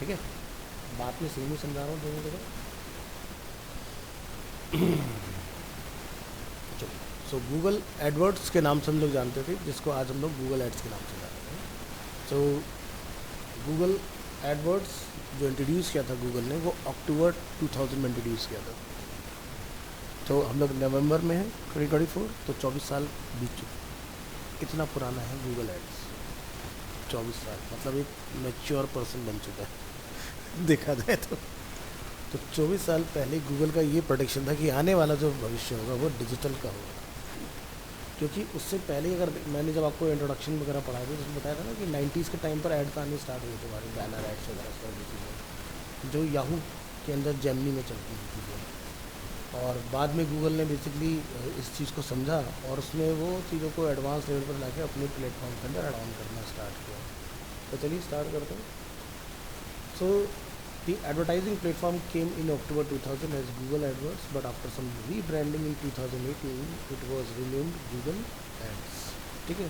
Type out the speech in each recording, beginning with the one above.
ठीक है, बात में सेम ही समझा रहा हूँ दोनों जगह। चलो, सो गूगल एडवर्ड्स के नाम से हम लोग जानते थे, जिसको आज हम लोग गूगल एड्स के नाम से जानते हैं। सो गूगल एडवर्ड्स जो इंट्रोड्यूस किया था गूगल ने, वो अक्टूबर 2000 में इंट्रोड्यूस किया था। तो हम लोग नवंबर में हैं 2024, तो 24 साल बीत चुके। कितना पुराना है गूगल एड्स? 24 साल, मतलब एक मैच्योर पर्सन बन चुका है देखा जाए तो 24 साल पहले गूगल का ये प्रोडिक्शन था कि आने वाला जो भविष्य होगा वो डिजिटल का होगा। क्योंकि उससे पहले अगर मैंने जब आपको इंट्रोडक्शन वगैरह पढ़ाया था, उसमें बताया था ना कि 90s के टाइम पर एड्स आने स्टार्ट हुए थे, हमारे बैनर एड्स वगैरह इस तरह की चीज़ें जो याहू के अंदर जेमिनी में चलती थी चीज़ें। और बाद में गूगल ने बेसिकली इस चीज़ को समझा और उसने वो चीज़ों को एडवांस लेवल पर लाके अपने प्लेटफॉर्म के अंदर एड ऑन करना स्टार्ट किया। तो चलिए स्टार्ट करते हैं। सो the advertising platform came in October 2000 as Google AdWords, but after some rebranding in 2018, it was renamed Google Ads. ठीक है,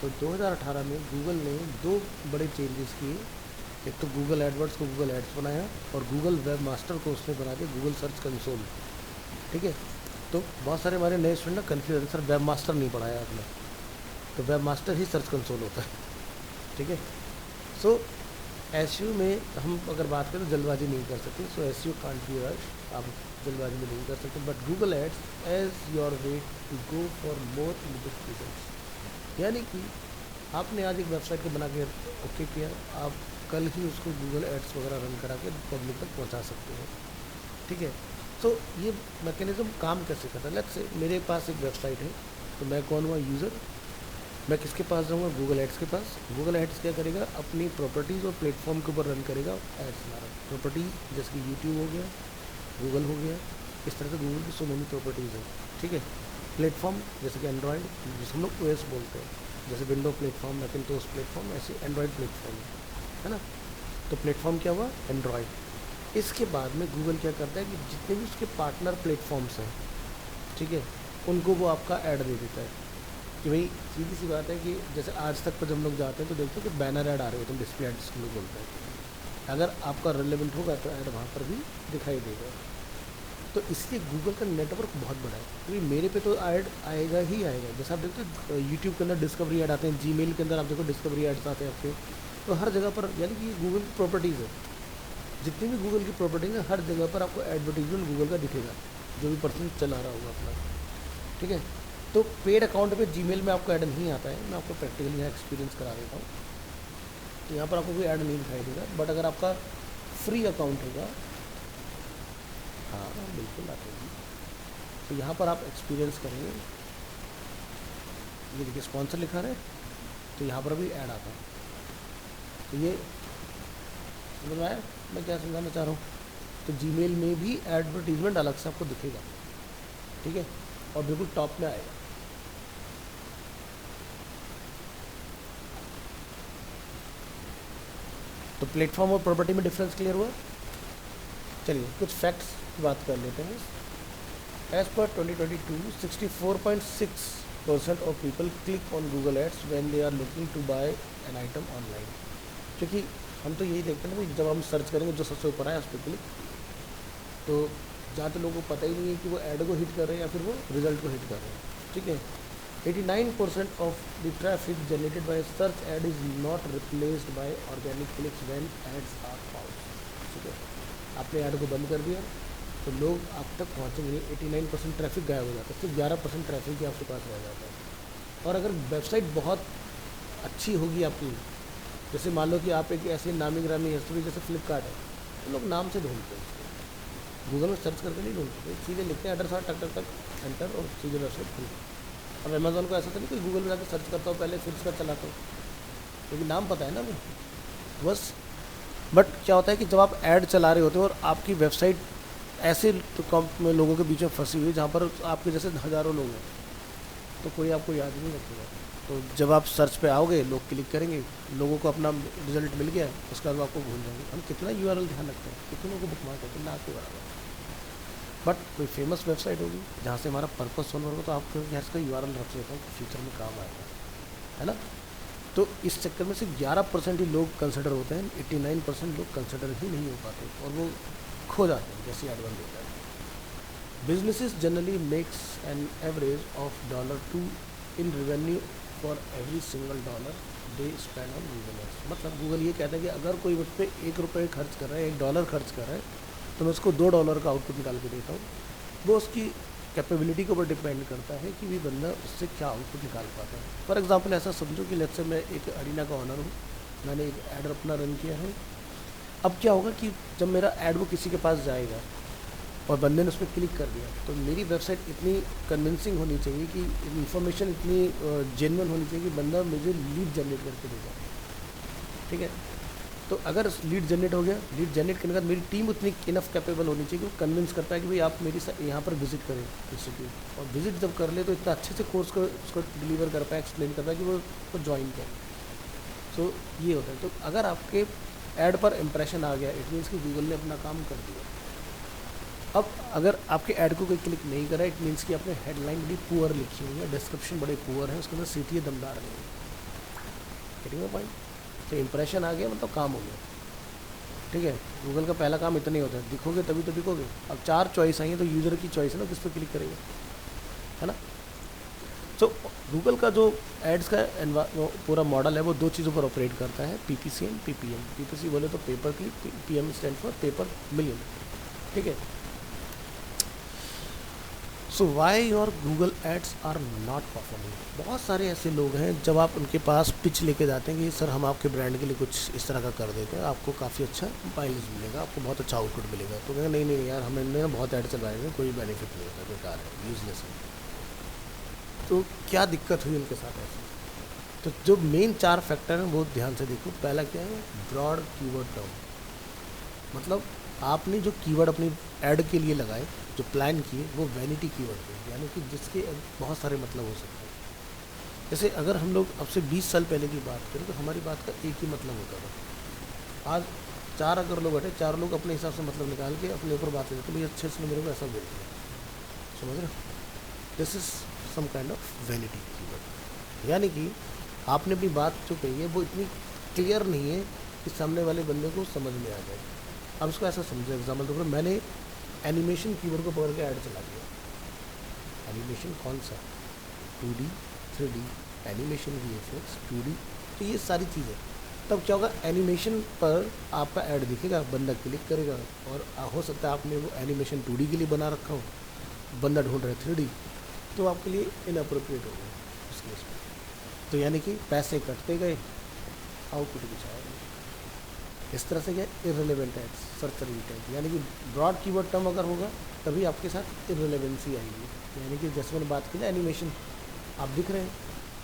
तो 2018 में गूगल ने दो बड़े चेंजेस किए। एक तो गूगल एडवर्ड्स को गूगल एड्स बनाया और गूगल वेब मास्टर को उसने बना दिया गूगल सर्च कंसोल। ठीक है, तो बहुत सारे हमारे नए स्टूडेंट ना कन्फ्यूज है, सर वेब मास्टर नहीं पढ़ाया आपने, तो वेब मास्टर ही सर्च कंसोल होता है। ठीक है, सो एसयू में हम अगर बात करें तो जल्दबाजी नहीं कर सकते। So SEO can't be rush, आप जल्दबाजी में नहीं कर सकते। But Google ads as your way to go for more immediate results. यानी कि आपने आज एक वेबसाइट को बना के ओके किया, आप कल ही उसको गूगल एड्स वगैरह रन करा के पब्लिक तक पहुंचा सकते हैं। ठीक है, तो ये मैकेनिज्म काम कैसे करता है? लेट्स से मेरे पास एक वेबसाइट है, तो मैं कौन हुआ? यूज़र। मैं किसके पास जाऊँगा? गूगल एड्स के पास। गूगल एड्स क्या करेगा? अपनी प्रॉपर्टीज़ और प्लेटफॉर्म के ऊपर रन करेगा एड्स हमारा। प्रॉपर्टीज़ जैसे कि यूट्यूब हो गया, गूगल हो गया, इस तरह से गूगल की सो मेनी प्रॉपर्टीज़ हैं। ठीक है, प्लेटफॉर्म जैसे कि एंड्रॉयड, जिसे हम लोग ओएस बोलते हैं, जैसे विंडो प्लेटफॉर्म, मैकिन्टोश प्लेटफॉर्म, ऐसे एंड्रॉयड प्लेटफॉर्म है ना। तो प्लेटफॉर्म क्या हुआ? एंड्रॉयड। इसके बाद में गूगल क्या करता है कि जितने भी उसके पार्टनर प्लेटफॉर्म्स हैं, ठीक है, उनको वो आपका ऐड दे देता है कि भाई सीधी सी बात है कि जैसे आज तक पर जब हम लोग जाते हैं तो देखते हैं कि बैनर ऐड आ रहे होते हैं, डिस्प्ले ऐड जिसको लोग बोलते हैं। अगर आपका रिलेवेंट होगा तो ऐड वहाँ पर भी दिखाई देगा। तो इसलिए गूगल का नेटवर्क बहुत बड़ा है, क्योंकि मेरे पे तो ऐड आएगा ही आएगा। जैसे आप देखते हो यूट्यूब के अंदर डिस्कवरी ऐड आते हैं, जीमेल के अंदर आप देखो डिस्कवरी ऐड्स आते हैं आपके, तो हर जगह पर, यानी कि गूगल की प्रॉपर्टीज़ है। जितनी भी गूगल की प्रॉपर्टीज है, हर जगह पर आपको एडवर्टीजमेंट गूगल का दिखेगा, जो भी पर्सन चला रहा होगा अपना। ठीक है, तो पेड अकाउंट पे जीमेल में आपको ऐड नहीं आता है। मैं आपको प्रैक्टिकली यहाँ एक्सपीरियंस करा देता हूँ। तो यहाँ पर आपको कोई ऐड नहीं दिखाई देगा, बट अगर आपका फ्री अकाउंट होगा, हाँ बिल्कुल आते हैं, तो यहाँ पर आप एक्सपीरियंस करेंगे। ये देखिए स्पॉन्सर लिखा है, तो यहाँ पर भी ऐड आता है। तो ये समझ में आया मैं क्या समझाना चाह रहा हूँ? तो जीमेल में भी एडवर्टीजमेंट अलग से आपको दिखेगा। ठीक है, और बिल्कुल टॉप में आएगा। तो प्लेटफॉर्म और प्रॉपर्टी में डिफरेंस क्लियर हुआ? चलिए कुछ फैक्ट्स की बात कर लेते हैं। As per 2022, 64.6% of people click on Google ads when they are looking to buy an item online. क्योंकि हम तो यही देखते हैं ना, जब हम सर्च करेंगे जो सबसे ऊपर आया उस पर क्लिक, तो जहाँ तो लोगों को पता ही नहीं है कि वो ऐड को हिट कर रहे हैं या फिर वो रिजल्ट को हिट कर रहे हैं। ठीक है, 89% of the traffic generated by a search ad is not replaced by organic clicks when ads are found। ठीक है, आपने ऐड को बंद कर दिया तो लोग आप तक पहुँचेंगे नहीं, 89% ट्रैफिक गायब हो जाता है, सिर्फ 11% ट्रैफिक ही आपके पास रह जाता है। और अगर वेबसाइट बहुत अच्छी होगी आपकी, जैसे मान लो कि आप एक ऐसे नामी ग्रामी हिस्ट्री जैसे फ्लिपकार्ट है, तो लोग नाम से ढूंढते हैं उसको, गूगल में सर्च करके नहीं ढूंढते, सीधे लिखते हैं एड्रेस और टक टक टक एंटर और सीधे वेबसाइट खुलती है। अब अमेज़ॉन को ऐसा तो नहीं कोई गूगल में जाकर सर्च करता हूँ पहले फिर उसका चलाता हूँ, क्योंकि नाम पता है ना वो बस। बट क्या होता है कि जब आप ऐड चला रहे होते हो और आपकी वेबसाइट ऐसे तो लोगों के बीच में फंसी हुई जहाँ पर आपके जैसे हज़ारों लोग हैं, तो कोई आपको याद नहीं रखेगा। तो जब आप सर्च पे आओगे, लोग क्लिक करेंगे, लोगों को अपना रिजल्ट मिल गया, उसके बाद आपको भूल जाएंगे। हम कितना यूआरएल ध्यान रखते हैं, कितनों को बुकमार्क करते हैं, ना के बराबर। बट कोई फेमस वेबसाइट होगी जहाँ से हमारा पर्पस सॉल्व होगा, तो आपको यार इसका यूआरएल रख लेता हूँ, फ्यूचर में काम आएगा, है ना। तो इस चक्कर में सिर्फ 11% ही लोग कंसिडर होते हैं, 89% लोग कंसिडर ही नहीं हो पाते और वो खो जाते हैं जैसे एड बंद होता है। Businesses generally makes an average of $2 in revenue for every single dollar they spend on Google Ads। मतलब गूगल ये कहता है कि अगर कोई मुझ पर $1 खर्च कर रहा है, $1 खर्च कर रहा है, तो मैं उसको $2 का आउटपुट निकाल के देता हूँ। वो उसकी कैपेबिलिटी के ऊपर डिपेंड करता है कि भी बंदा उससे क्या आउटपुट निकाल पाता है। फॉर एग्जांपल ऐसा समझो कि लेट्स से मैं एक अरीना का ऑनर हूँ, मैंने एक ऐड अपना रन किया है। अब क्या होगा कि जब मेरा ऐड वो किसी के पास जाएगा और बंदे ने उस पर क्लिक कर दिया, तो मेरी वेबसाइट इतनी कन्विंसिंग होनी चाहिए कि इन्फॉर्मेशन इतनी जेन्युइन होनी चाहिए कि बंदा मुझे लीड जनरेट करके देगा। ठीक है, तो अगर लीड जनरेट हो गया, लीड जनरेट करने के बाद मेरी टीम उतनी इनफ कैपेबल होनी चाहिए कि वो कन्विंस कर पाए कि भाई आप मेरी यहाँ पर विजिट करें इंस्टीट्यूट, और विजिट जब कर ले तो इतना अच्छे से कोर्स को उसको डिलीवर कर पाए, एक्सप्लेन कर पाए कि वो ज्वाइन करें। तो ये होता है। तो अगर आपके ऐड पर इम्प्रेशन आ गया, इट मीन्स कि गूगल ने अपना काम कर दिया। अब अगर आपके ऐड को कोई क्लिक नहीं करा, इट मीन्स कि आपने हेडलाइन बड़ी पुअर लिखी हुई है, डिस्क्रिप्शन बड़े पुअर है, उसके अंदर सीटीए दमदार नहीं है। Getting my point? तो इम्प्रेशन आ गया मतलब काम हो गया। ठीक है, गूगल का पहला काम इतना ही होता है, दिखोगे तभी तो दिखोगे। अब 4 चॉइस आई हैं, तो यूज़र की चॉइस है ना, किस पर क्लिक करेंगे, है ना। तो गूगल का जो एड्स का पूरा मॉडल है वो 2 चीज़ों पर ऑपरेट करता है, पीपीसी एंड पीपीएम। पीपीसी बोले तो paper click, PM stand for paper million. ठीक है, so why your Google ads are not performing. बहुत सारे ऐसे लोग हैं, जब आप उनके पास पिच लेके जाते हैं कि सर हम आपके ब्रांड के लिए कुछ इस तरह का कर देते हैं, आपको काफ़ी अच्छा माइलेज मिलेगा, आपको बहुत अच्छा आउटपुट मिलेगा, तो कहेंगे नहीं नहीं यार, हमने ना बहुत ऐड चलवाए हैं, कोई बेनिफिट नहीं होता, बेकार है, यूजलेस है। तो क्या दिक्कत हुई उनके साथ ऐसे? तो जो मेन 4 फैक्टर हैं वो ध्यान से देखो। पहला क्या है, ब्रॉड कीवर्ड टर्म। मतलब आपने जो कीवर्ड अपनी ऐड के लिए लगाए, जो प्लान किए, वो वैनिटी कीवर्ड थे, यानी कि जिसके बहुत सारे मतलब हो सकते हैं। जैसे अगर हम लोग अब से 20 साल पहले की बात करें तो हमारी बात का एक ही मतलब होता था। आज 4 अगर लोग बैठे, 4 लोग अपने हिसाब से मतलब निकाल के अपने ऊपर बात करते, भाई अच्छे से मेरे को ऐसा बोल दिया, समझ रहे हो? This is some kind of vanity keyword. यानी कि आपने अपनी बात जो कही है वो इतनी क्लियर नहीं है कि सामने वाले बंदे को समझ में आ जाए। अब इसको ऐसा समझो, एग्जाम्पल दो, मैंने एनिमेशन कीवर्ड को पकड़ के ऐड चला दिया। एनिमेशन कौन सा? 2D, 3D, animation, VFX, 2D, तो ये सारी चीज़ें। तब क्या होगा, एनिमेशन पर आपका ऐड दिखेगा, बंदा क्लिक करेगा, और हो सकता है आपने वो एनिमेशन 2D के लिए बना रखा हो, बंदा ढूंढ रहा है 3D, तो आपके लिए इनअप्रोप्रिएट हो गया उस केस में। तो यानी कि पैसे कटते गए, आउटपुट कुछ आया नहीं। इस तरह से क्या, इररिलेवेंट है सर्च इंटेंट। यानी कि ब्रॉड कीवर्ड टर्म अगर होगा तभी आपके साथ इररिलेवेंसी आएगी। यानी कि जैसे मैंने बात की ना, एनिमेशन आप दिख रहे हैं,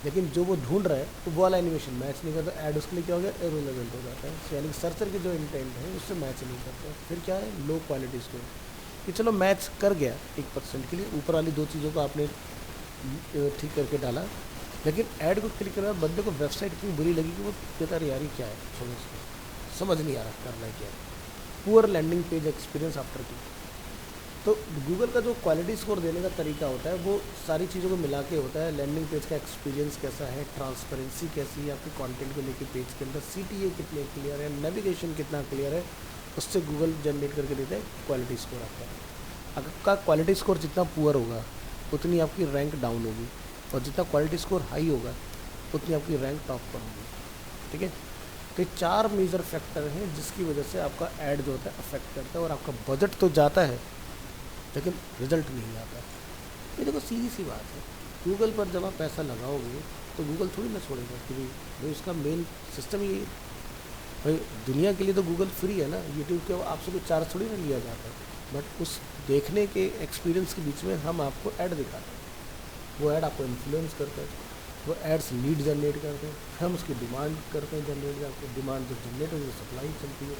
लेकिन जो वो ढूंढ रहा है तो वो वाला एनिमेशन मैच नहीं करता, ऐड उसके लिए क्या हो गया, इररिलेवेंट हो जाता है। यानी कि सर्चर के जो इंटेंट है उससे मैच नहीं करता। फिर क्या है, लो क्वालिटी स्कोर, कि चलो मैच कर गया 1% के लिए, ऊपर वाली 2 चीज़ों को आपने ठीक करके डाला, लेकिन ऐड को क्लिक करने बंदे को वेबसाइट इतनी बुरी लगी कि वो कहता है यार ये क्या है, समझ नहीं आ रहा करना क्या है। Poor landing page experience after click. तो गूगल का जो क्वालिटी स्कोर देने का तरीका होता है वो सारी चीज़ों को मिला के होता है। लैंडिंग पेज का एक्सपीरियंस कैसा है, ट्रांसपेरेंसी कैसी है आपके कंटेंट को लेके, पेज के अंदर CTA कितने क्लियर है, नेविगेशन कितना क्लियर है, उससे गूगल जनरेट करके देता है क्वालिटी स्कोर आपका। अगर का क्वालिटी स्कोर जितना पुअर होगा उतनी आपकी रैंक डाउन होगी, और जितना क्वालिटी स्कोर हाई होगा उतनी आपकी रैंक टॉप पर होगी। ठीक है, तो ये 4 मेजर फैक्टर हैं जिसकी वजह से आपका ऐड जो होता है अफेक्ट करता है, और आपका बजट तो जाता है लेकिन रिजल्ट नहीं आता। ये देखो सीधी सी बात है, गूगल पर जब आप पैसा लगाओगे तो गूगल थोड़ी ना छोड़ेगा कि भाई उसका मेन सिस्टम ही भाई दुनिया के लिए तो गूगल फ्री है ना, यूट्यूब के आपसे कोई चार्ज थोड़ी ना लिया जाता है। बट उस देखने के एक्सपीरियंस के बीच में हम आपको ऐड दिखाते हैं, वो ऐड आपको इन्फ्लुएंस करता है, वो एड्स लीड जनरेट करते हैं, हम उसकी डिमांड करते हैं, जनरेट करते हैं, डिमांड जो जनरेट होगी सप्लाई चलती है,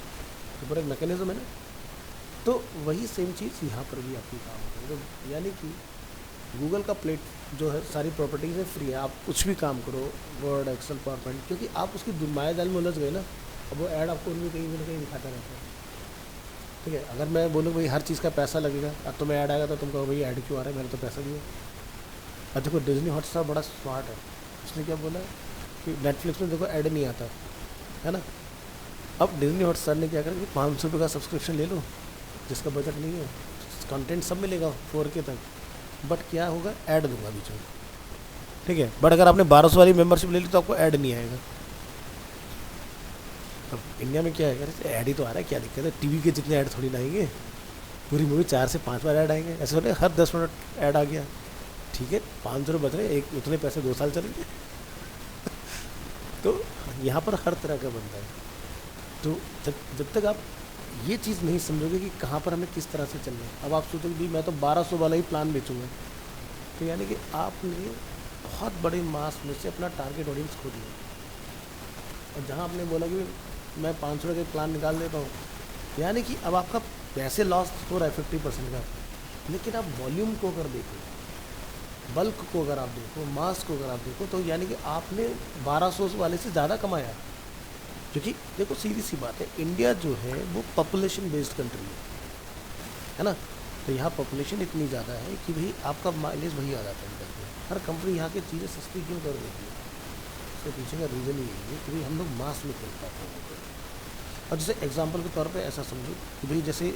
तो पूरा मैकेनिज्म है ना। तो वही सेम चीज़ यहाँ पर भी आपकी काम होता है। तो यानी कि गूगल का प्लेट जो है सारी प्रॉपर्टीज़ है फ्री है, आप कुछ भी काम करो, वर्ड, एक्सेल, पावरपॉइंट, क्योंकि आप उसकी माया जाल में उलझ गए ना, अब वो ऐड आपको उनमें कहीं ना कहीं दिखाता रहता है। ठीक है, अगर मैं बोलूँ भाई हर चीज़ का पैसा लगेगा, अब तुम्हें ऐड आएगा तो तुम कहो भाई ऐड क्यों आ रहा है, मैंने तो पैसा दिया। अब देखो डिज्नी हॉटस्टार बड़ा स्मार्ट है, उसने क्या बोला, कि नेटफ्लिक्स में देखो ऐड नहीं आता है ना। अब डिज्नी हॉटस्टार ने क्या करा कि 500 रुपये का सब्सक्रिप्शन ले लो, जिसका बजट नहीं है, कंटेंट सब मिलेगा 4K तक, बट क्या होगा, ऐड दूंगा बीच में, ठीक है। बट अगर आपने 1200 वाली मेंबरशिप ले ली तो आपको ऐड नहीं आएगा। अब इंडिया में क्या है, ऐड ही तो आ रहा है, क्या दिक्कत है, टीवी के जितने ऐड थोड़ी ना आएंगे, पूरी मूवी 4 से 5 बार ऐड आएंगे, ऐसे थोड़े हर 10 मिनट ऐड आ गया, ठीक है, 500 रुपये बच रहे, एक उतने पैसे 2 साल चलेंगे। तो यहाँ पर हर तरह का बनता है। तो जब तक आप ये चीज़ नहीं समझोगे कि कहाँ पर हमें किस तरह से चलना है, अब आप सोचोगे भी मैं तो 1200 वाला ही प्लान बेचूंगा, तो यानी कि आपने बहुत बड़े मास में से अपना टारगेट ऑडियंस खो दिया। और जहाँ आपने बोला कि मैं 500 का प्लान निकाल देता हूँ, यानी कि अब आपका पैसे लॉस हो रहा है 50% का, लेकिन आप वॉल्यूम को अगर देखो, बल्क को अगर आप देखो, मास को अगर आप देखो, तो यानी कि आपने 1200 वाले से ज़्यादा कमाया। क्योंकि देखो सीधी सी बात है, इंडिया जो है वो पॉपुलेशन बेस्ड कंट्री है ना, तो यहाँ पॉपुलेशन इतनी ज़्यादा है कि भाई आपका माइलेज वही आ जाता है। हर कंपनी यहाँ की चीज़ें सस्ती क्यों कर देती है, उसके पीछे का रीज़न यही है कि भाई हम लोग मास में खेल पाते हैं। और जैसे एग्जांपल के तौर पे ऐसा समझो कि भाई जैसे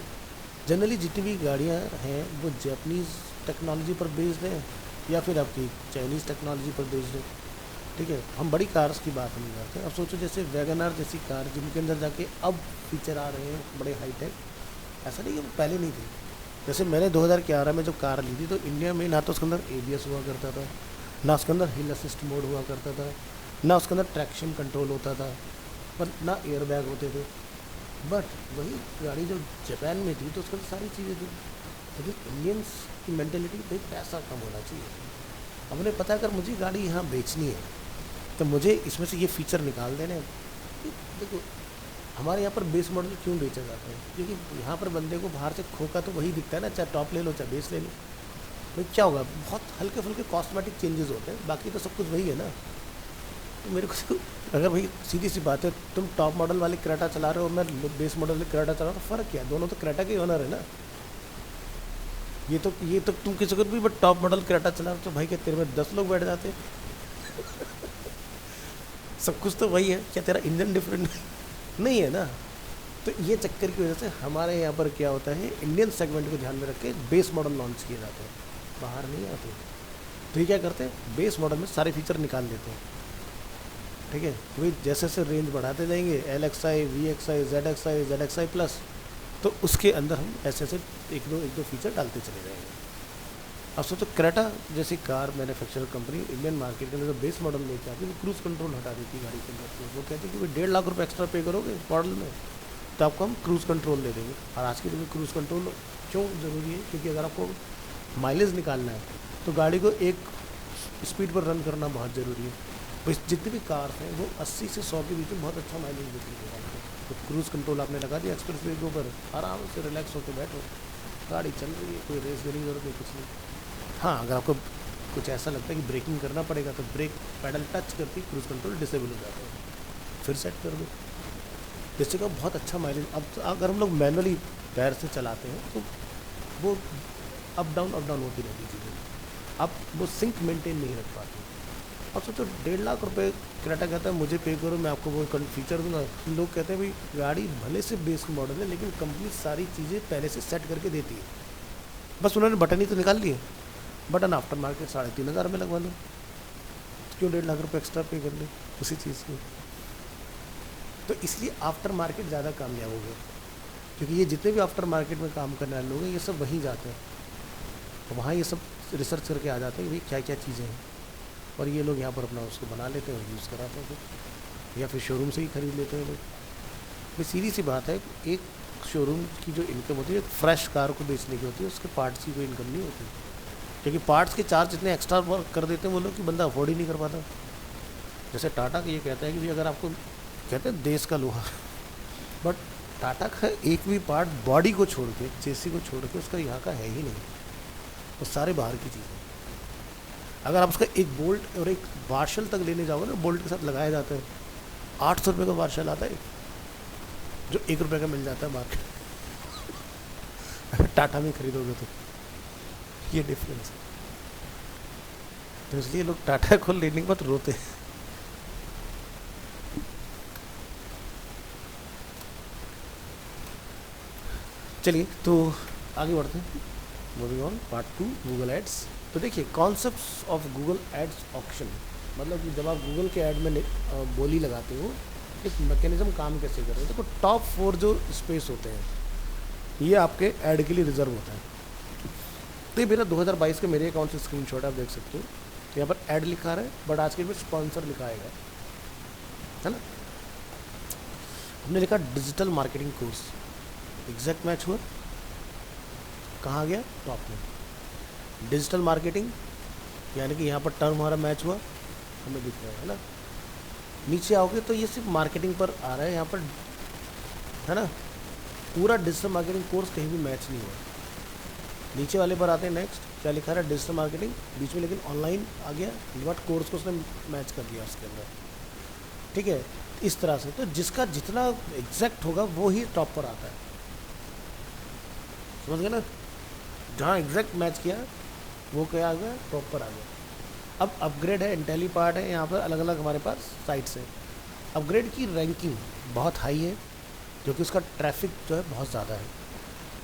जनरली जितनी भी गाड़ियाँ हैं वो जापानीज़ टेक्नोलॉजी पर बेस्ड हैं या फिर आपकी चाइनीज़ टेक्नोलॉजी पर बेस्ड है, ठीक है। हम बड़ी कार्स की बात नहीं करते। अब सोचो जैसे वैगन आर जैसी कार जिनके अंदर जाके अब फीचर आ रहे हैं बड़े हाईटेक, ऐसा नहीं कि वो पहले नहीं थे। जैसे मैंने 2011 में जब कार ली थी तो इंडिया में ना तो उसके अंदर ABS हुआ करता था, ना उसके अंदर हिल असिस्ट मोड हुआ करता था, ना उसके अंदर ट्रैक्शन कंट्रोल होता था, पर ना एयर बैग होते थे। बट वही गाड़ी जो जापान में थी तो उसके अंदर सारी चीज़ें थी। लेकिन इंडियंस की मैंटेलिटी भाई पैसा कम होना चाहिए। अब उन्हें पता है अगर मुझे गाड़ी यहाँ बेचनी है तो मुझे इसमें से ये फ़ीचर निकाल देने हैं। देखो हमारे यहाँ पर बेस मॉडल क्यों बेचा जाता है, क्योंकि यहाँ पर बंदे को बाहर से खोका तो वही दिखता है ना, चाहे टॉप ले लो चाहे बेस ले लो, भाई क्या होगा, बहुत हल्के फुल्के कॉस्मेटिक चेंजेस होते हैं, बाकी तो सब कुछ वही है ना। तो मेरे को तो अगर भाई सीधी सी बात है, तुम टॉप मॉडल वाली क्रेटा चला रहे हो, मैं बेस मॉडल वाली क्रेटा चला रहा हूँ, तो फ़र्क क्या है, दोनों तो क्रेटा के ओनर है ना। ये तो तुम किसी को भी बट टॉप मॉडल क्रेटा चला रहे हो तो भाई क्या तेरे में 10 लोग बैठ जाते सब कुछ तो वही है, क्या तेरा इंजन डिफरेंट नहीं है ना। तो ये चक्कर की वजह से हमारे यहाँ पर क्या होता है, इंडियन सेगमेंट को ध्यान में रख के बेस मॉडल लॉन्च किए जाते हैं, बाहर नहीं आते। तो ये क्या करते हैं, बेस मॉडल में सारे फीचर निकाल देते हैं, ठीक है। तो भाई जैसे जैसे रेंज बढ़ाते जाएंगे, LXI, VXI, ZXI प्लस, तो उसके अंदर हम ऐसे ऐसे एक दो फीचर डालते चले जाएंगे। अब सोचो क्रेटा जैसी car manufacturer company Indian market के अंदर जो बेस मॉडल लेके आती है, क्रूज़ कंट्रोल हटा देती है गाड़ी के अंदर। वो कहती है कि भाई 1.5 लाख रुपये एक्स्ट्रा पे करोगे मॉडल में तो आपको हम क्रूज़ कंट्रोल दे देंगे। और आज की डेट में क्रूज़ कंट्रोल क्यों ज़रूरी है, क्योंकि अगर आपको माइलेज निकालना है तो गाड़ी को एक स्पीड पर रन करना बहुत ज़रूरी है। तो जितनी भी कार्स हैं वो 80 से 100 के बीच में बहुत अच्छा माइलेज देती है गाड़ी को। तो क्रूज़ कंट्रोल आपने लगा दिया एक्सप्रेस वे के ऊपर, आराम से रिलैक्स होकर बैठो, गाड़ी चल रही है, कोई रेस देने की जरूरत नहीं, कुछ नहीं। हाँ अगर आपको कुछ ऐसा लगता है कि ब्रेकिंग करना पड़ेगा तो ब्रेक पैडल टच करके क्रूज़ कंट्रोल डिसेबल हो जाता है, फिर सेट कर दो, जिससे का बहुत अच्छा माइलेज। अब अगर हम लोग मैनुअली पैर से चलाते हैं तो वो अप डाउन होती रहती चीज़ें, आप वो सिंक मेंटेन नहीं रख पाते। अब सोचो 1.5 लाख रुपए क्रेटा कहता है मुझे पे करो, मैं आपको वो फीचर दूंगा। लोग कहते हैं भाई गाड़ी भले से बेस मॉडल है लेकिन कंपनी सारी चीज़ें पहले से सेट करके देती है, बस उन्होंने बटन ही तो निकाल लिए, बटन आफ्टर मार्केट 3,500 में लगवा लो, क्यों 1.5 लाख रुपये एक्स्ट्रा पे कर ले उसी चीज़ की। तो इसलिए आफ्टर मार्केट ज़्यादा कामयाब हो गए, क्योंकि ये जितने भी आफ्टर मार्केट में काम करने वाले लोग हैं ये सब वहीं जाते हैं, तो वहाँ ये सब रिसर्च करके आ जाते हैं कि भाई क्या क्या चीज़ें हैं, और ये लोग यहाँ पर अपना उसको बना लेते हैं, यूज़ कराते हैं, या फिर शोरूम से ही खरीद लेते हैं लोग। भाई सीधी सी बात है, एक शोरूम की जो इनकम होती है फ्रेश कार को बेचने की होती है, उसके पार्ट्स की कोई इनकम नहीं होती, क्योंकि पार्ट्स के चार्ज इतने एक्स्ट्रा वर्क कर देते हैं वो लोग कि बंदा अफोर्ड ही नहीं कर पाता। जैसे टाटा का ये कहता है कि भाई अगर आपको कहते हैं देश का लोहा, बट टाटा का एक भी पार्ट बॉडी को छोड़ के, चेसी को छोड़ के उसका यहाँ का है ही नहीं, वो सारे बाहर की चीज़ें। अगर आप उसका एक बोल्ट और एक वार्शल तक लेने जाओगे ना, बोल्ट के साथ लगाया जाता है, 800 रुपये का वार्शल आता है जो 1 रुपये का मिल जाता है मार्केट टाटा में खरीदोगे तो ये डिफरेंस है। तो इसलिए लोग टाटा को लेने के बाद रोते हैं चलिए तो आगे बढ़ते हैं, moving on part 2 Google ads. तो देखिए concepts of Google ads auction, मतलब कि जब आप गूगल के ऐड में बोली लगाते हो एक मैकेनिज्म काम कैसे कर रहे हो। देखो टॉप 4 जो स्पेस होते हैं ये आपके ऐड के लिए रिजर्व होता है। तो ये मेरा 2022 के मेरे अकाउंट से स्क्रीनशॉट आप देख सकते हो। यहाँ पर ऐड लिखा रहा है बट आज के में स्पॉन्सर लिखा आएगा, है ना। हमने लिखा digital marketing course, exact match हुआ, कहाँ गया टॉप में। डिजिटल मार्केटिंग यानी कि यहाँ पर टर्म हमारा मैच हुआ, हमें दिख रहा है ना। नीचे आओगे तो ये सिर्फ मार्केटिंग पर आ रहा है यहाँ पर, है ना। पूरा डिजिटल मार्केटिंग कोर्स कहीं भी मैच नहीं हुआ। नीचे वाले पर आते हैं, नेक्स्ट क्या लिखा रहा है डिजिटल मार्केटिंग बीच में, लेकिन ऑनलाइन आ गया बट कोर्स को उसने मैच कर दिया उसके अंदर, ठीक है। इस तरह से तो जिसका जितना एग्जैक्ट होगा वो ही टॉप पर आता है, समझ गए ना। जहाँ एग्जैक्ट मैच किया वो क्या आ गया, टॉप पर आ गया। अब अपग्रेड है, इंटेली पार्ट है, यहाँ पर अलग अलग हमारे पास साइट्स है। अपग्रेड की रैंकिंग बहुत हाई है क्योंकि उसका ट्रैफिक जो है बहुत ज़्यादा है,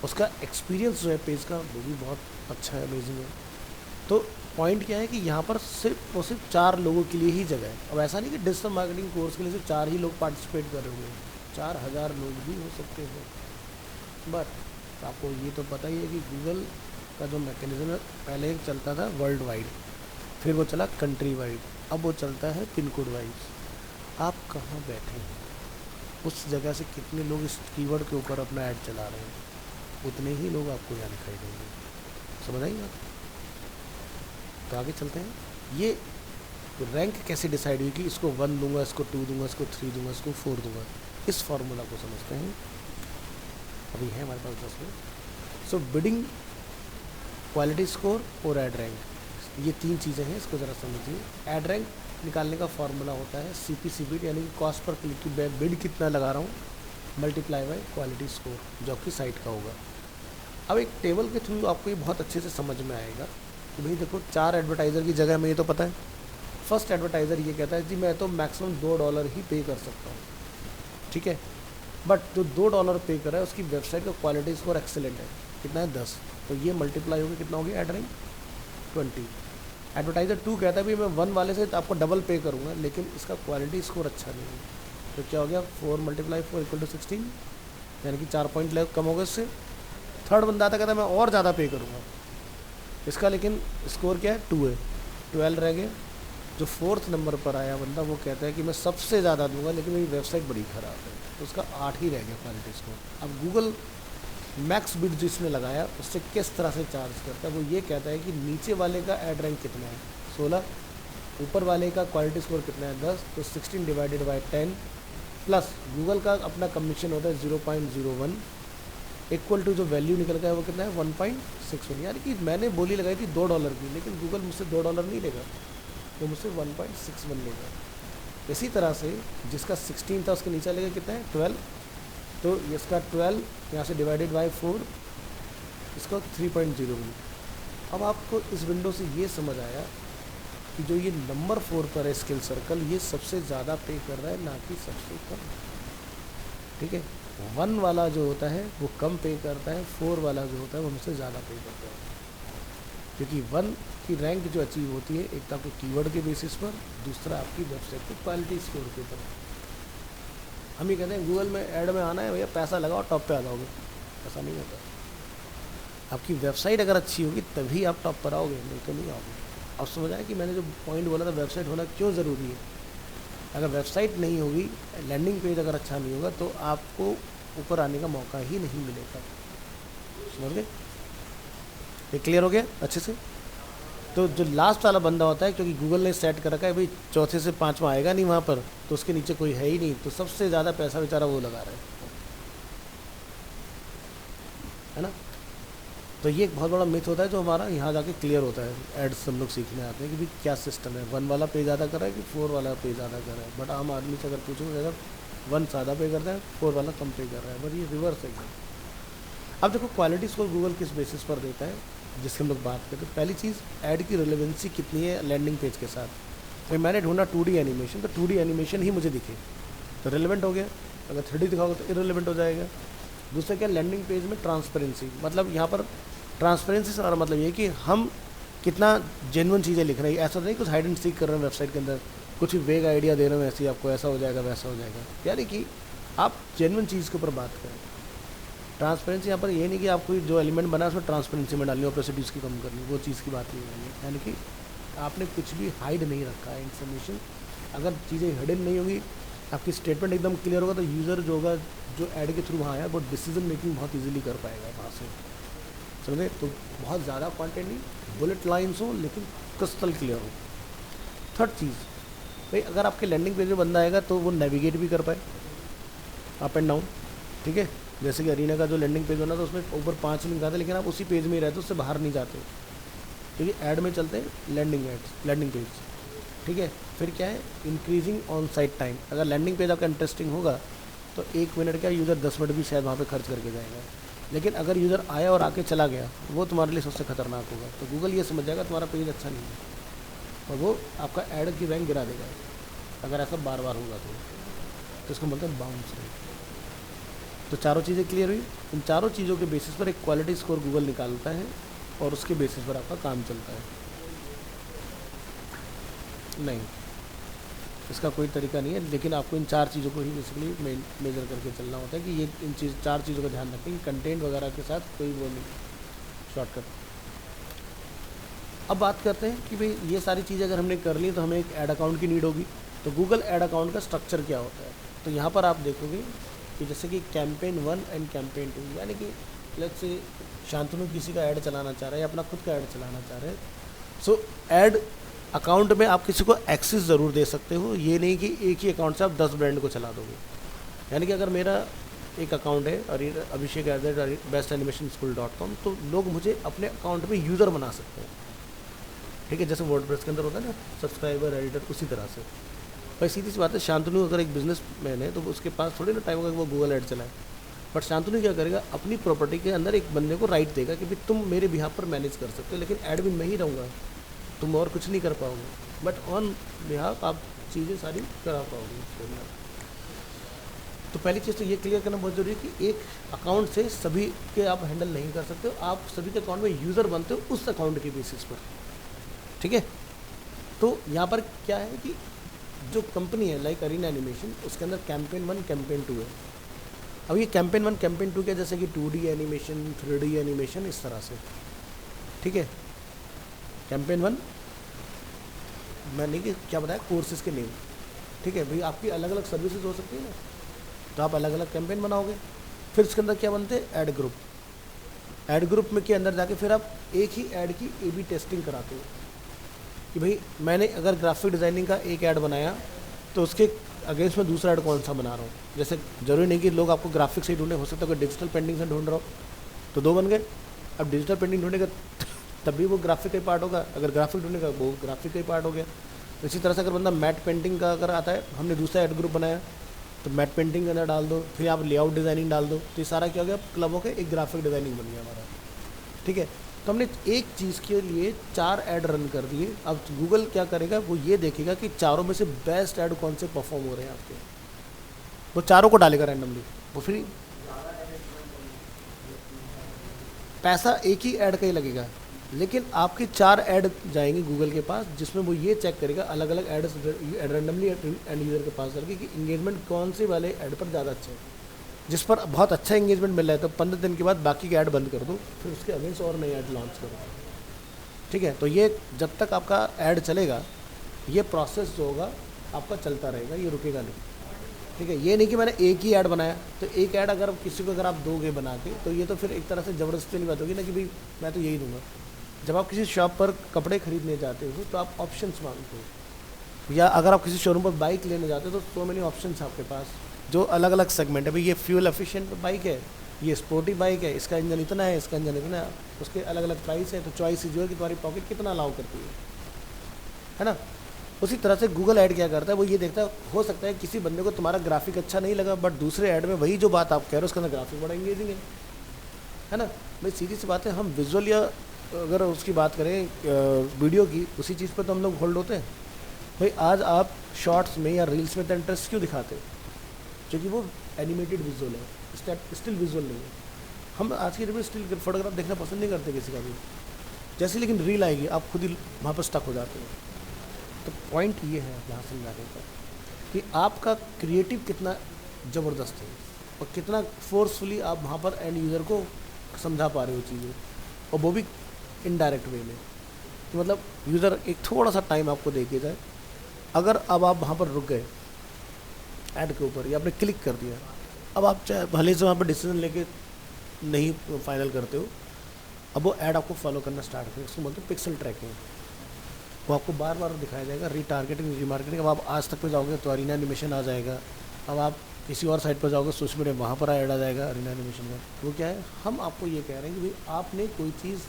उसका एक्सपीरियंस जो है पेज का वो भी बहुत अच्छा है, अमेजिंग है। तो पॉइंट क्या है कि यहाँ पर सिर्फ 4 लोगों के लिए ही जगह है। अब ऐसा नहीं कि डिजिटल मार्केटिंग कोर्स के लिए सिर्फ 4 ही लोग पार्टिसिपेट कर रहे होंगे, 4000 लोग भी हो सकते हैं। बट आपको ये तो पता ही है कि गूगल का जो मैकेनिज्म है पहले चलता था वर्ल्ड वाइड, फिर वो चला कंट्री वाइड, अब वो चलता है पिन कोड वाइज। आप कहाँ बैठे हैं उस जगह से कितने लोग इस कीवर्ड के ऊपर अपना ऐड चला रहे हैं, उतने ही लोग आपको यहाँ दिखाई देंगे, समझ आएंगे आप। तो आगे चलते हैं। ये रैंक कैसे डिसाइड हुई कि इसको 1 दूंगा, इसको 2 दूंगा, इसको 3 दूंगा, इसको 4 दूंगा, इस फॉर्मूला को समझते हैं। अभी है हमारे पास 10 मिनट। सो बिडिंग, क्वालिटी स्कोर और ऐड रैंक, ये 3 चीज़ें हैं, इसको ज़रा समझिए। ऐड रैंक निकालने का फॉर्मूला होता है CPC बिड, यानी कि कॉस्ट पर क्लिक की बिड कितना लगा रहा हूँ मल्टीप्लाई बाय क्वालिटी स्कोर, जो कि साइट का होगा। अब एक टेबल के थ्रू आपको ये बहुत अच्छे से समझ में आएगा कि भाई देखो 4 एडवर्टाइज़र की जगह में, ये तो पता है। फर्स्ट एडवर्टाइज़र ये कहता है जी मैं तो मैक्सिमम $2 ही पे कर सकता हूँ, ठीक है। बट जो $2 पे कर रहा है उसकी वेबसाइट का क्वालिटी स्कोर एक्सेलेंट है, कितना है 10, तो ये मल्टीप्लाई होकर कितना हो गया ऐड रैंक 20। एडवर्टाइज़र 2 कहता है भाई मैं 1 वाले से तो आपको डबल पे करूँगा लेकिन इसका क्वालिटी स्कोर अच्छा नहीं है, तो क्या हो गया 4 × 4 = 16, यानी कि 4 पॉइंट कम होगा इससे। थर्ड बंदा आता कहता है मैं और ज़्यादा पे करूँगा, इसका लेकिन स्कोर क्या है 2 है, 12 रह गया। जो 4th नंबर पर आया बंदा वो कहता है कि मैं सबसे ज़्यादा दूंगा लेकिन मेरी वेबसाइट बड़ी ख़राब है, तो उसका 8 ही रह गया क्वालिटी स्कोर। अब गूगल मैक्स बिड जिसने लगाया उससे किस तरह से चार्ज करता है, वो ये कहता है कि नीचे वाले का ऐड रैंक कितना है 16, ऊपर वाले का क्वालिटी स्कोर कितना है 10, तो 16 / 10 प्लस गूगल का अपना कमीशन होता है 0.01 इक्वल टू जो वैल्यू निकल गया है वो कितना है 1.61। यानी कि मैंने बोली लगाई थी $2 की, लेकिन गूगल मुझसे $2 नहीं लेगा, तो मुझसे 1.61 लेगा। इसी तरह से जिसका 16 था उसके नीचे लेगा कितना है 12, तो इसका 12 यहाँ से डिवाइडेड बाय 4, इसका 3.01। अब आपको इस विंडो से ये समझ आया कि जो ये नंबर 4 पर है स्किल सर्कल, ये सबसे ज़्यादा पे कर रहा है ना कि सबसे कम, ठीक है। 1 वाला जो होता है वो कम पे करता है, 4 वाला जो होता है वो हमसे ज़्यादा पे करता है, क्योंकि 1 की रैंक जो अचीव होती है एक तो आपके कीवर्ड के बेसिस पर, दूसरा आपकी वेबसाइट के क्वालिटी स्कोर के ऊपर। हम ये कहते हैं गूगल में ऐड में आना है भैया पैसा लगाओ टॉप पे आ जाओगे, ऐसा नहीं होता। आपकी वेबसाइट अगर अच्छी होगी तभी आप टॉप पर आओगे, नहीं तो नहीं आओगे। अब समझ आया कि मैंने जो पॉइंट बोला था वेबसाइट होना क्यों ज़रूरी है। अगर वेबसाइट नहीं होगी, लैंडिंग पेज अगर अच्छा नहीं होगा तो आपको ऊपर आने का मौका ही नहीं मिलेगा, समझ गए। ये क्लियर हो गया अच्छे से। तो जो लास्ट वाला बंदा होता है, क्योंकि गूगल ने सेट कर रखा है भाई 4थे से 5वां आएगा नहीं वहाँ पर, तो उसके नीचे कोई है ही नहीं, तो सबसे ज़्यादा पैसा बेचारा वो लगा रहा है ना। तो ये एक बहुत बड़ा मिथ होता है जो हमारा यहाँ जाके क्लियर होता है, एड्स हम लोग सीखने आते हैं कि भाई क्या सिस्टम है, 1 वाला पे ज़्यादा कर रहा है कि 4 वाला पे ज़्यादा कर रहा है। बट आम आदमी से अगर पूछोगे अगर 1 ज़्यादा पे करता है 4 वाला कम पे कर रहा है, बट ये रिवर्स है। अब देखो क्वालिटी स्कोर गूगल किस बेसिस पर देता है, जिसकी हम लोग बात करते हैं। पहली चीज़ ऐड की रिलेवेंसी कितनी है लैंडिंग पेज के साथ। तो मैंने ढूंढा 2D एनिमेशन, तो 2D एनिमेशन ही मुझे दिखे तो रिलेवेंट हो गया, अगर 3D दिखाओगे तो इररिलेवेंट हो जाएगा। दूसरा क्या, लैंडिंग पेज में ट्रांसपेरेंसी, मतलब यहाँ पर ट्रांसपेरेंसी से हमारा मतलब ये कि हम कितना जेन्युइन चीज़ें लिख रहे हैं, ऐसा नहीं कुछ हाइड एंड सीक कर रहे हैं वेबसाइट के अंदर, कुछ भी वेग आइडिया दे रहे हैं ऐसे ही आपको ऐसा हो जाएगा वैसा हो जाएगा, यानी कि आप जेन्युइन चीज़ के ऊपर बात करें। ट्रांसपेरेंसी यहाँ पर ये नहीं कि आपको जो एलिमेंट बना है उसमें ट्रांसपेरेंसी में डालनी, ऑपेसिटी उसकी कम करनी, वो चीज़ की बात नहीं है, यानी कि आपने कुछ भी हाइड नहीं रखा है इन्फॉर्मेशन। अगर चीज़ें हिडन नहीं होगी, आपकी स्टेटमेंट एकदम क्लियर होगा, तो यूज़र जो होगा जो ऐड के थ्रू वहाँ आया वो डिसीजन मेकिंग बहुत ईजिली कर पाएगा वहाँ से, समझे। तो बहुत ज़्यादा कंटेंट नहीं, बुलेट लाइन्स हो लेकिन क्रिस्टल क्लियर हो। थर्ड चीज़ भाई, अगर आपके लैंडिंग पेज में बंदा आएगा तो वो नेविगेट भी कर पाए अप एंड डाउन, ठीक है। जैसे कि अरीना का जो लैंडिंग पेज बना था उसमें ऊपर 5 लिंक आते, लेकिन आप उसी पेज में ही रहते, उससे बाहर नहीं जाते, क्योंकि ऐड में चलते हैं लैंडिंग पेज, ठीक है। फिर क्या है, इंक्रीजिंग ऑन साइट टाइम। अगर लैंडिंग पेज आपका इंटरेस्टिंग होगा तो 1 मिनट का यूज़र 10 मिनट भी शायद वहाँ पे खर्च करके जाएगा, लेकिन अगर यूज़र आया और आके चला गया, वो तुम्हारे लिए सबसे खतरनाक होगा। तो गूगल ये समझ जाएगा तुम्हारा पेज अच्छा नहीं है और वो आपका ऐड की रैंक गिरा देगा, अगर ऐसा बार बार होगा तो इसको बोलते हैं बाउंस रेट। तो चारों चीज़ें क्लियर हुई। इन चारों चीज़ों के बेसिस पर एक क्वालिटी स्कोर गूगल निकालता है और उसके बेसिस पर आपका काम चलता है। नहीं, इसका कोई तरीका नहीं है, लेकिन आपको इन 4 चीज़ों को ही बेसिकली मेजर करके चलना होता है कि ये इन 4 चीज़ों का ध्यान रखें कि कंटेंट वगैरह के साथ कोई वो नहीं शॉर्टकट। अब बात करते हैं कि भाई ये सारी चीज़ें अगर हमने कर ली तो हमें एक ऐड अकाउंट की नीड होगी। तो गूगल ऐड अकाउंट का स्ट्रक्चर क्या होता है, तो यहाँ पर आप देखोगे कि जैसे कि कैंपेन 1 एंड कैंपेन 2, यानी कि लेट्स से शांतनु किसी का ऐड चलाना चाह रहा है या अपना खुद का ऐड चलाना चाह रहे हैं। सो ऐड अकाउंट में आप किसी को एक्सेस ज़रूर दे सकते हो, ये नहीं कि एक ही अकाउंट से आप 10 ब्रांड को चला दोगे। यानी कि अगर मेरा एक अकाउंट है और abhishek@bestanimationSchool.com, तो लोग मुझे अपने अकाउंट में यूज़र बना सकते हैं, ठीक है। जैसे वर्डप्रेस के अंदर होता है ना सब्सक्राइबर एडिटर, उसी तरह से। भाई सीधी सी बात है, शांतनु अगर एक बिजनेस मैन है तो उसके पास थोड़ी ना टाइम होगा कि वो गूगल ऐड चलाए, बट शांतनु क्या करेगा, अपनी प्रॉपर्टी के अंदर एक बंदे को राइट देगा कि भाई तुम मेरे बिहाफ पर मैनेज कर सकते हो, लेकिन ऐड भी मैं ही रहूँगा, तुम और कुछ नहीं कर पाओगे, बट ऑन बिहाफ आप चीज़ें सारी करा पाओगे। तो पहली चीज़ तो ये क्लियर करना बहुत ज़रूरी है कि एक अकाउंट से सभी के आप हैंडल नहीं कर सकते हो, आप सभी के अकाउंट में यूज़र बनते हो उस अकाउंट के बेसिस पर, ठीक है। तो यहाँ पर क्या है कि जो कंपनी है लाइक अरीना एनिमेशन, उसके अंदर कैंपेन 1 कैंपेन 2 है। अब ये कैंपेन 1 कैंपेन 2 क्या, जैसे कि 2D एनिमेशन 3D एनिमेशन इस तरह से, ठीक है। कैंपेन 1 मैंने कि क्या बताया, कोर्सेज के नेम, ठीक है। भाई आपकी अलग अलग सर्विसेज हो सकती है ना, तो आप अलग अलग कैंपेन बनाओगे। फिर इसके अंदर क्या बनते हैं, ऐड ग्रुप। ऐड ग्रुप में के अंदर जाके फिर आप एक ही ऐड की A/B टेस्टिंग कराते हो कि भाई मैंने अगर ग्राफिक डिज़ाइनिंग का एक ऐड बनाया तो उसके अगेंस्ट में दूसरा ऐड कौन सा बना रहा हूँ। जैसे जरूरी नहीं कि लोग आपको ग्राफिक से ही ढूंढे, हो सकता है कोई डिजिटल पेंटिंग से ढूंढ रहा हो तो 2 बन गए। अब डिजिटल पेंटिंग ढूंढेगा तब भी वो ग्राफिक का ही पार्ट होगा, अगर ग्राफिक ढूंढेगा वो ग्राफिक का ही पार्ट हो गया। तो इसी तरह से अगर बंदा मैट पेंटिंग का अगर आता है, हमने दूसरा ऐड ग्रुप बनाया तो मैट पेंटिंग के अंदर डाल दो, फिर आप लेआउट डिज़ाइनिंग डाल दो, तो ये सारा क्या हो गया, क्लब हो के एक ग्राफिक डिज़ाइनिंग बन गया हमारा, ठीक है। तो हमने एक चीज़ के लिए 4 ऐड रन कर दिए। अब गूगल क्या करेगा, वो ये देखेगा कि चारों में से बेस्ट ऐड कौन से परफॉर्म हो रहे हैं आपके, वो चारों को डालेगा रैंडमली। वो फिर पैसा एक ही ऐड का ही लगेगा, लेकिन आपके 4 ऐड जाएंगे गूगल के पास, जिसमें वो ये चेक करेगा अलग अलग ऐड रैंडमली एंड यूज़र के पास करके कि इंगेजमेंट कौन से वाले ऐड पर ज़्यादा अच्छा है, जिस पर बहुत अच्छा इंगेजमेंट मिल रहा है। तो 15 दिन के बाद बाकी के ऐड बंद कर दो, फिर उसके अगेंस्ट और नए ऐड लॉन्च करो, ठीक है। तो ये जब तक आपका ऐड चलेगा, ये प्रोसेस जो होगा आपका चलता रहेगा, ये रुकेगा नहीं, ठीक है। ये नहीं कि मैंने एक ही ऐड बनाया तो एक ऐड अगर किसी को अगर आप दोगे बना के, तो ये तो फिर एक तरह से ज़बरदस्ती वाली बात होगी ना कि भाई मैं तो यही दूंगा। जब आप किसी शॉप पर कपड़े खरीदने जाते हो तो आप ऑप्शंस मांगते हो, या अगर आप किसी शोरूम पर बाइक लेने जाते हो तो सो मेनी ऑप्शंस आपके पास, जो अलग अलग सेगमेंट है। भाई ये फ्यूल एफिशिएंट बाइक है, ये स्पोर्टी बाइक है, इसका इंजन इतना है, इसका इंजन इतना है, उसके अलग अलग प्राइस है। तो चॉइस जो है कि तुम्हारी पॉकेट कितना अलाउ करती है ना। उसी तरह से गूगल ऐड क्या करता है, वो ये देखता है, हो सकता है किसी बंदे को तुम्हारा ग्राफिक अच्छा नहीं लगा, बट दूसरे ऐड में वही जो बात आप कह रहे हो उसके अंदर ग्राफिक बड़ा इंगेजिंग है ना। भाई सीधी सी बात है, हम विजुअल या अगर उसकी बात करें वीडियो की, उसी चीज़ पर तो हम लोग होल्ड होते हैं। भाई आज आप शॉर्ट्स में या रील्स में तो इंटरेस्ट क्यों दिखाते, क्योंकि वो एनिमेटेड विजुअल है, स्टिल विजुअल नहीं है। हम आज की डेट में स्टिल फोटोग्राफ देखना पसंद नहीं करते किसी का भी। जैसे लेकिन रील आएगी आप खुद ही वहाँ पर स्टक हो जाते हो। तो पॉइंट ये है यहाँ समझाने का कि आपका क्रिएटिव कितना ज़बरदस्त है और कितना फोर्सफुली आप वहाँ पर एंड यूज़र को समझा पा रहे हो चीज़ें, और वो भी इनडायरेक्ट वे में। तो मतलब यूज़र एक थोड़ा सा टाइम आपको दे के जाए, अगर अब आप वहाँ पर रुक गए ऐड के ऊपर या आपने क्लिक कर दिया, अब आप चाहे भले से वहाँ पर डिसीजन लेके नहीं फाइनल करते हो, अब वो ऐड आपको फॉलो करना स्टार्ट करें। उसको बोलते हैं पिक्सल ट्रैकिंग। वो आपको बार बार दिखाया जाएगा, रीटारगेटिंग, रीमार्केटिंग। अब आप आज तक पे जाओगे तो अरीना एनिमेशन आ जाएगा। अब आप किसी और साइट पर जाओगे सोशल मीडिया, वहाँ पर ऐड आ जाएगा अरीना एनिमेशन का। वो क्या है, हम आपको ये कह रहे हैं कि भाई आपने कोई चीज़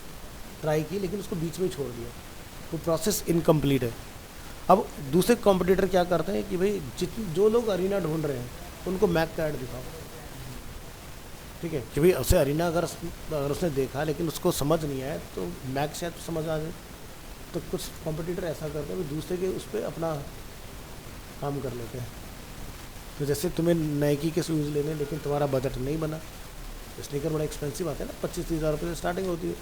ट्राई की लेकिन उसको बीच में छोड़ दिया, वो प्रोसेस इनकम्प्लीट है। अब दूसरे कॉम्पिटिटर क्या करते हैं कि भाई जो लोग अरीना ढूंढ रहे हैं उनको मैक का ऐड दिखाओ, ठीक है, कि भाई उसे अरीना अगर उसने देखा लेकिन उसको समझ नहीं आया तो मैक शायद समझ आ जाए। तो कुछ कॉम्पिटिटर ऐसा करते हैं कि दूसरे के उस पर अपना काम कर लेते हैं। तो जैसे तुम्हें नाइकी के शूज़ लेने, लेकिन तुम्हारा बजट नहीं बना, स्नीकर बड़ा एक्सपेंसिव आता है ना, 25-30 हज़ार रुपये से स्टार्टिंग होती है।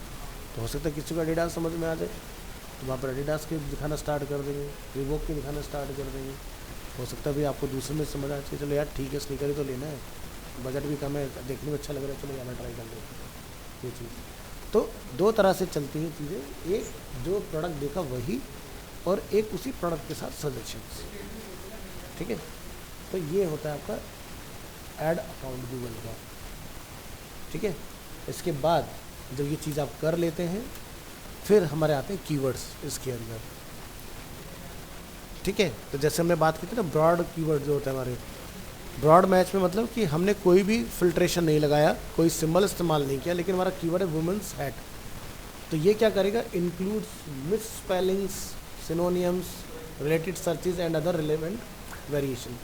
तो हो सकता है किसी को एडिडास समझ में आ जाए तो वहाँ पर एडिडास के दिखाना स्टार्ट कर देंगे, रिबॉक के दिखाना स्टार्ट कर देंगे। हो सकता है भी आपको दूसरे में समझ आ चाहिए, चलो यार ठीक है स्नीकर ही तो लेना है, बजट भी कम है, देखने में अच्छा लग रहा है, चलो यहाँ ट्राई कर लेते ये चीज़। तो दो तरह से चलती हैं चीज़ें, एक जो प्रोडक्ट देखा वही, और एक उसी प्रोडक्ट के साथ सजेशंस, ठीक है। तो ये होता है आपका ऐड अकाउंट गूगल का, ठीक है। इसके बाद जब ये चीज़ आप कर लेते हैं फिर हमारे आते हैं कीवर्ड्स इसके अंदर, ठीक है। तो जैसे हमने बात की थी ना, ब्रॉड कीवर्ड जो होता है हमारे ब्रॉड मैच में, मतलब कि हमने कोई भी फिल्ट्रेशन नहीं लगाया, कोई सिंबल इस्तेमाल नहीं किया, लेकिन हमारा कीवर्ड है वुमेन्स हैट। तो ये क्या करेगा, includes miss spellings, synonyms, related searches and other relevant variation.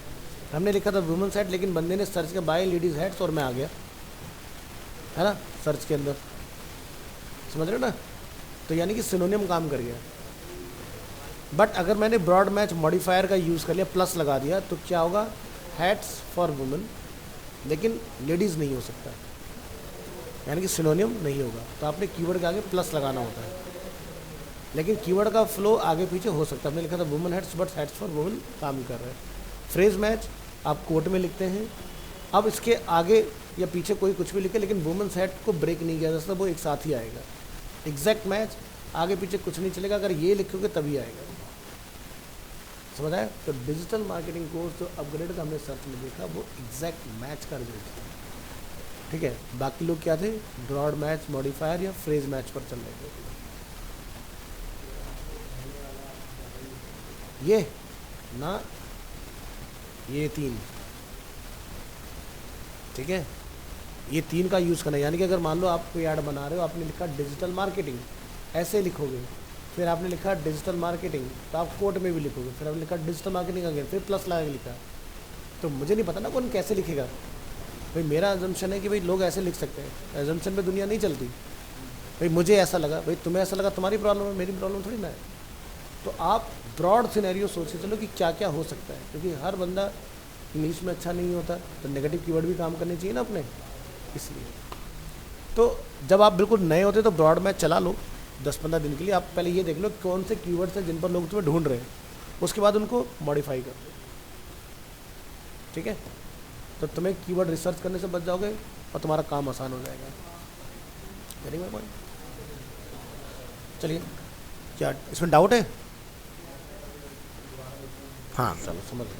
हमने लिखा था वुमेन्स हैट, लेकिन बंदे ने सर्च किया बाय लेडीज़ हैट्स और मैं आ गया, है ना, सर्च के अंदर, समझ रहे हो ना। तो यानी कि सिनोनियम काम कर गया। बट अगर मैंने ब्रॉड मैच मॉडिफायर का यूज़ कर लिया, प्लस लगा दिया, तो क्या होगा, हैट्स फॉर वुमेन, लेकिन लेडीज़ नहीं हो सकता, यानी कि सिनोनियम नहीं होगा। तो आपने कीवर्ड के आगे प्लस लगाना होता है, लेकिन कीवर्ड का फ्लो आगे पीछे हो सकता है। हमने लिखा था women hats, but hats for women काम कर रहे हैं। फ्रेज मैच आप कोट में लिखते हैं, अब इसके आगे या पीछे कोई कुछ भी लिखे, लेकिन वुमेन्स हैट को ब्रेक नहीं किया जा सकता, वो एक साथ ही आएगा। एग्जैक्ट मैच आगे पीछे कुछ नहीं चलेगा, अगर ये लिखोगे तभी आएगा, समझ आया। तो डिजिटल मार्केटिंग कोर्स जो अपग्रेड का हमने सर्च में देखा, वो एग्जैक्ट मैच का रिजल्ट था, ठीक है। बाकी लोग क्या थे, ब्रॉड मैच, मॉडिफायर या फ्रेज मैच पर चल रहे थे। ये ना ये तीन, ठीक है, ये तीन का यूज़ करना है। यानी कि अगर मान लो आप कोई ऐड बना रहे हो, आपने लिखा डिजिटल मार्केटिंग, ऐसे लिखोगे, फिर आपने लिखा डिजिटल मार्केटिंग, तो आप कोट में भी लिखोगे, फिर आपने लिखा डिजिटल मार्केटिंग अगेन, फिर प्लस लगा के लिखा। तो मुझे नहीं पता ना कौन कैसे लिखेगा, भाई मेरा अजम्पशन है कि भाई लोग ऐसे लिख सकते हैं, अजम्पशन पे दुनिया नहीं चलती। भाई मुझे ऐसा लगा, भाई तुम्हें ऐसा लगा, तुम्हारी प्रॉब्लम है, मेरी प्रॉब्लम थोड़ी ना है। तो आप ब्रॉड सिनेरियो सोच के चलो कि क्या क्या हो सकता है, क्योंकि हर बंदा इंग्लिश में अच्छा नहीं होता, तो नेगेटिव कीवर्ड भी काम करने चाहिए ना अपने, इसलिए। तो जब आप बिल्कुल नए होते तो ब्रॉड मैच चला लो 10-15 दिन के लिए। आप पहले ये देख लो कौन से कीवर्ड्स हैं जिन पर लोग तुम्हें ढूंढ रहे हैं, उसके बाद उनको मॉडिफाई कर दो, ठीक है। तो तुम्हें कीवर्ड रिसर्च करने से बच जाओगे और तुम्हारा काम आसान हो जाएगा। Very good point. चलिए, क्या इसमें डाउट है? हाँ चलो समझ